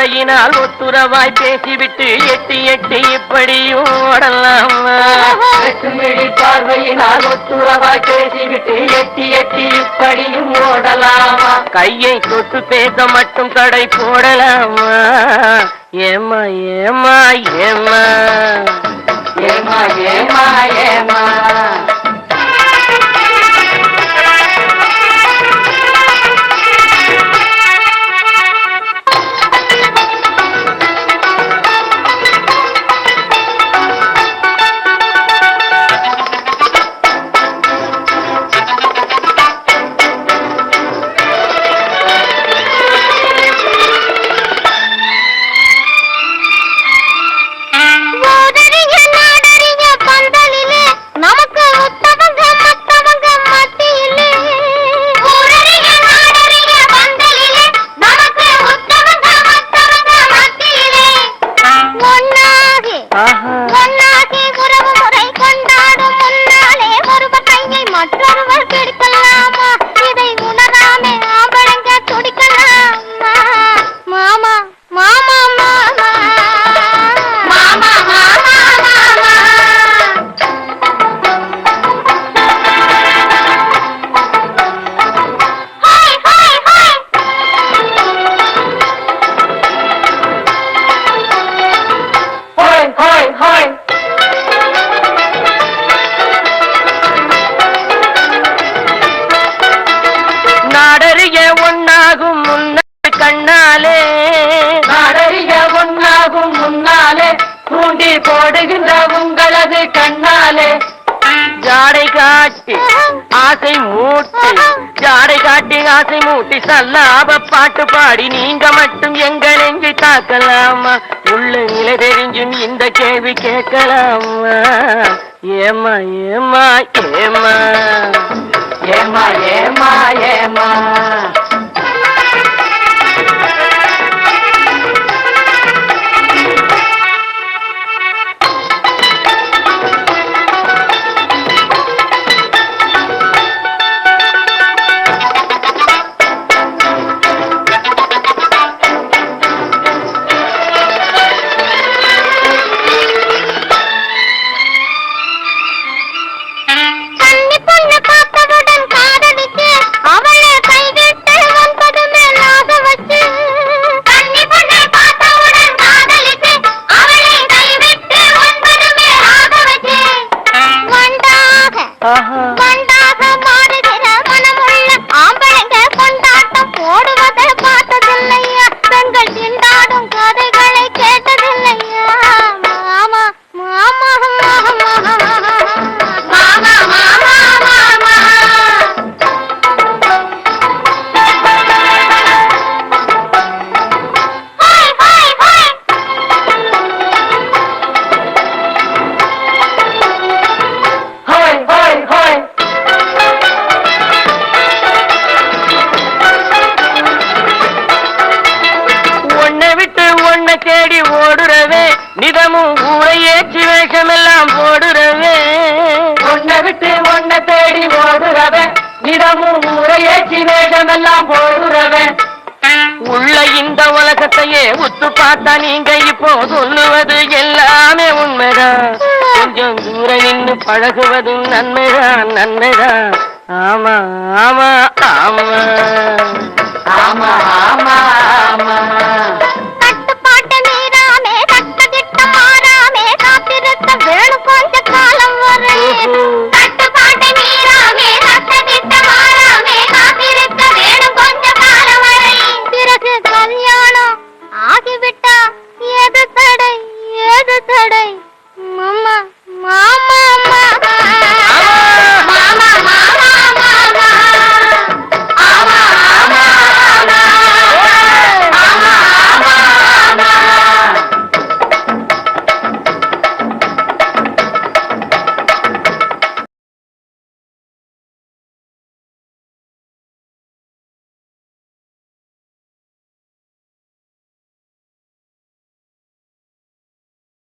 பார்வையினால் ஒத்துறவாய் பேசிவிட்டு எட்டி எட்டி இப்படியும் ஓடலாமா? எட்டுமிழி பார்வையினால் ஒத்துறவாய் பேசிவிட்டு எட்டி எட்டி இப்படியும் ஓடலாமா? கையை தொட்டு பேச மட்டும் கடை போடலாமா? ஏமா ஏமா ஏமா ஏமா ஏமா ஏமா நாடறிய ஒன்னாகும் முன்னாள் கண்ணாலே, நாடறிய ஒன்னாகும் முன்னாலே தூண்டி போடுகின்ற உங்களது கண்ணாலே ஜாடை காட்டி ஆசை மூட்டி, ஜாடை காட்டி ஆசை மூட்டி சல்லாப பாட்டு பாடி நீங்க மட்டும் எங்கள் எங்கி தாக்கலாமா? உள்ள நிலை தெரிஞ்சும் இந்த கேள்வி கேட்கலாமா? ஏமா ஏமா ஏமா ஏமா ஏமா ஏமா தேடி ஓடுறவே நிதமும் ஊரை ஏற்றி வேஷமெல்லாம் போடுறவே, உன்னை விட்டு உன்னை தேடி ஓடுறவே நிதமும் ஊரை ஏற்றி வேஷமெல்லாம் போடுறவே. உள்ள இந்த உலகத்தையே உத்து பார்த்தா நீங்க இப்போ சொல்லுவது எல்லாமே உண்மைதான். கொஞ்சம் தூரம் நின்று பழகுவதும் நன்மைதான் நன்மைதான். ஆமா ஆமா ஆமா ஆமா ஆமா